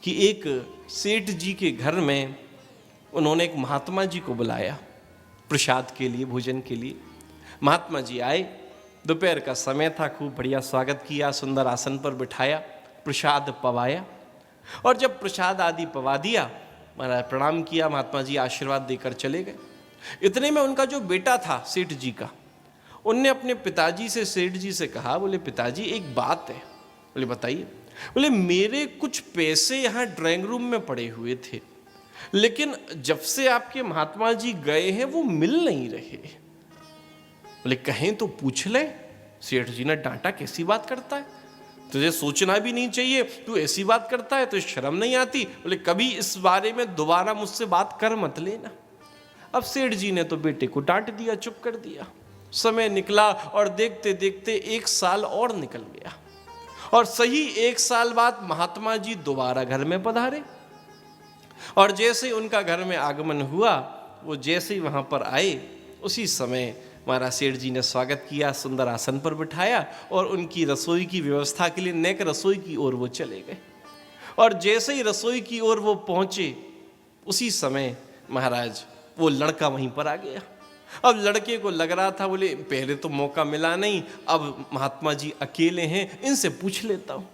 कि एक सेठ जी के घर में उन्होंने एक महात्मा जी को बुलाया प्रसाद के लिए, भोजन के लिए। महात्मा जी आए, दोपहर का समय था, खूब बढ़िया स्वागत किया, सुंदर आसन पर बिठाया, प्रसाद पवाया। और जब प्रसाद आदि पवा दिया, महाराज प्रणाम किया, महात्मा जी आशीर्वाद देकर चले गए। इतने में उनका जो बेटा था सेठ जी का, उनने अपने पिताजी से, सेठ जी से कहा, बोले पिताजी एक बात है। बोले बताइए। बोले मेरे कुछ पैसे यहाँ ड्राइंग रूम में पड़े हुए थे, लेकिन जब से आपके महात्मा जी गए हैं वो मिल नहीं रहे। बोले कहें तो पूछ ले। सेठ जी ने डांटा, कैसी बात करता है, तुझे सोचना भी नहीं चाहिए, तू ऐसी बात करता है, तो शर्म नहीं आती। बोले कभी इस बारे में दोबारा मुझसे बात कर मत लेना। अब सेठ जी ने तो बेटे को डांट दिया, चुप कर दिया। समय निकला और देखते देखते 1 साल और निकल गया, और सही 1 साल बाद महात्मा जी दोबारा घर में पधारे। और जैसे ही उनका घर में आगमन हुआ, वो जैसे ही वहां पर आए, उसी समय महाराज सेठ जी ने स्वागत किया, सुंदर आसन पर बिठाया और उनकी रसोई की व्यवस्था के लिए नेक रसोई की ओर वो चले गए। और जैसे ही रसोई की ओर वो पहुंचे, उसी समय महाराज वो लड़का वहीं पर आ गया। अब लड़के को लग रहा था, बोले पहले तो मौका मिला नहीं, अब महात्मा जी अकेले हैं, इनसे पूछ लेता हूँ।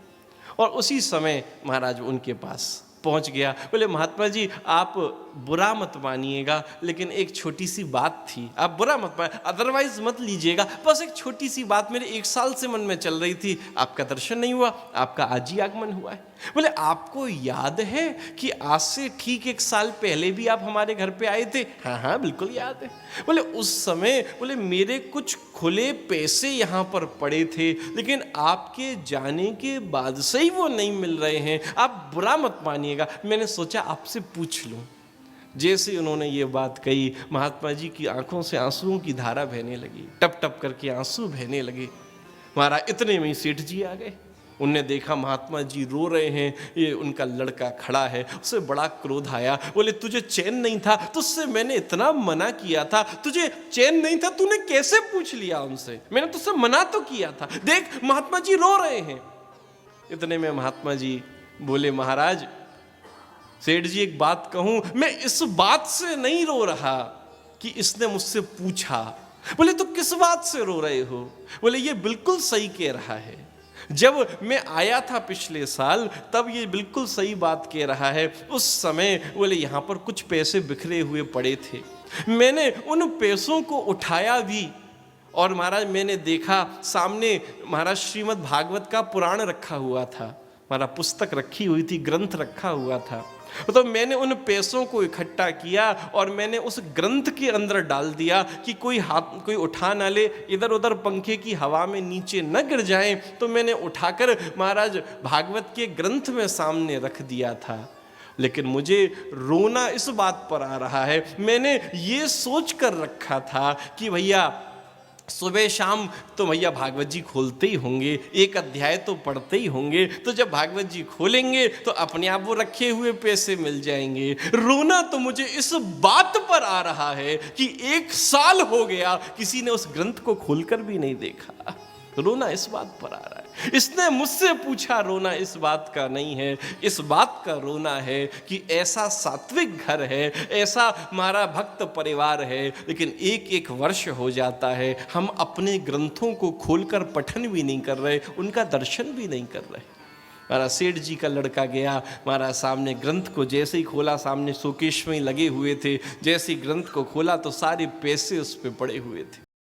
और उसी समय महाराज उनके पास पहुंच गया। बोले महात्मा जी आप बुरा मत मानिएगा, लेकिन एक छोटी सी बात थी, आप बुरा मत मानिए, अदरवाइज मत लीजिएगा, बस एक छोटी सी बात मेरे 1 साल से मन में चल रही थी, आपका दर्शन नहीं हुआ, आपका आज ही आगमन हुआ है। बोले आपको याद है कि आज से ठीक 1 साल पहले भी आप हमारे घर पे आए थे? हाँ हाँ बिल्कुल याद है। बोले उस समय, बोले मेरे कुछ खुले पैसे यहाँ पर पड़े थे, लेकिन आपके जाने के बाद से ही वो नहीं मिल रहे हैं, आप बुरा मत मानिएगा, मैंने सोचा आपसे पूछ लूँ। जैसे उन्होंने ये बात कही, महात्मा जी की आंखों से आंसुओं की धारा बहने लगी, टप टप करके आंसू बहने लगे। महाराज इतने में ही सेठ जी आ गए। उनने देखा महात्मा जी रो रहे हैं, ये उनका लड़का खड़ा है, उसे बड़ा क्रोध आया। बोले तुझे चैन नहीं था, तुझसे मैंने इतना मना किया था, तुझे चैन नहीं था, तूने कैसे पूछ लिया उनसे, मैंने तुझसे मना तो किया था, देख महात्मा जी रो रहे हैं। इतने में महात्मा जी बोले महाराज सेठ जी एक बात कहूं, मैं इस बात से नहीं रो रहा कि इसने मुझसे पूछा। बोले तो किस बात से रो रहे हो? बोले ये बिल्कुल सही कह रहा है, जब मैं आया था पिछले साल तब ये बिल्कुल सही बात कह रहा है। उस समय बोले यहाँ पर कुछ पैसे बिखरे हुए पड़े थे, मैंने उन पैसों को उठाया भी, और महाराज मैंने देखा सामने महाराज श्रीमद् भागवत का पुराण रखा हुआ था, हमारा पुस्तक रखी हुई थी, ग्रंथ रखा हुआ था, तो मैंने उन पैसों को इकट्ठा किया और मैंने उस ग्रंथ के अंदर डाल दिया कि कोई उठा ना ले, इधर उधर पंखे की हवा में नीचे न गिर जाए, तो मैंने उठाकर महाराज भागवत के ग्रंथ में सामने रख दिया था। लेकिन मुझे रोना इस बात पर आ रहा है, मैंने ये सोच कर रखा था कि भैया सुबह शाम तो भैया भागवत जी खोलते ही होंगे, एक अध्याय तो पढ़ते ही होंगे, तो जब भागवत जी खोलेंगे तो अपने आप वो रखे हुए पैसे मिल जाएंगे। रोना तो मुझे इस बात पर आ रहा है कि 1 साल हो गया किसी ने उस ग्रंथ को खोलकर भी नहीं देखा। रोना इस बात पर आ रहा है, इसने मुझसे पूछा, रोना इस बात का नहीं है, इस बात का रोना है कि ऐसा सात्विक घर है, ऐसा हमारा भक्त परिवार है, लेकिन 1-1 वर्ष हो जाता है हम अपने ग्रंथों को खोलकर पठन भी नहीं कर रहे, उनका दर्शन भी नहीं कर रहे। हमारा सेठ जी का लड़का गया, हमारा सामने ग्रंथ को जैसे ही खोला, सामने शोकेश में लगे हुए थे, जैसे ही ग्रंथ को खोला तो सारे पैसे उस पर पड़े हुए थे।